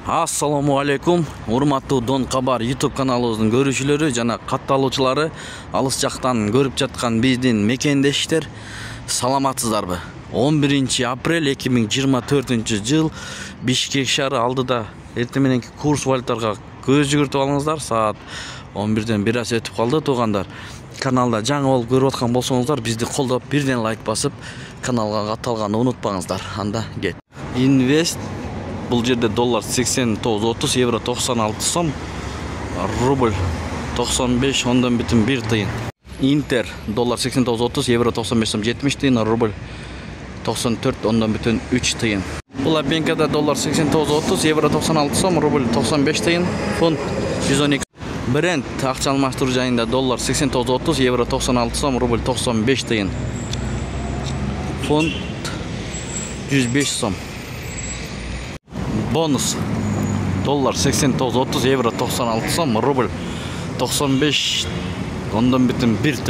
Assalamu алейкум, урматтуу Дон Кабар YouTube каналыбыздын көрүүчүлөрү жана катталуучулары, алыс жактан көрүп жаткан биздин мекендештер, саламатсыздарбы? 11 апрель 2024 жыл Бишкек шаары алдыда эртең мененки курс валюталарга көз жүгүртүп алыңыздар. Саат 11ден бир аз өтүп калды, туугандар. Каналда жаңы болуп көрүп аткан болсоңуздар, бизди колдоп, бирден лайк басып, каналга катталганды унутпаңыздар. Анда кет. Инвест бұл жерде доллар 89.30, евро 96 сом, рубль 95 ondan бүтін 1 тиын. Интер доллар 89.30, евро 95 сом 70 тиын, рубль 94 ondan бүтін 3 тиын. Бұл обменкада доллар 89.30, евро 96 сом, рубль 95 тиын, фунт 112. Бренд акча алмаштыруу жайында доллар 89.30, евро 96 сом, рубль 95 тиын, фунт 105 сом. Бонус доллар 89.30, евро 96 сом, рубль 95 ondan бүтін 1 тиын.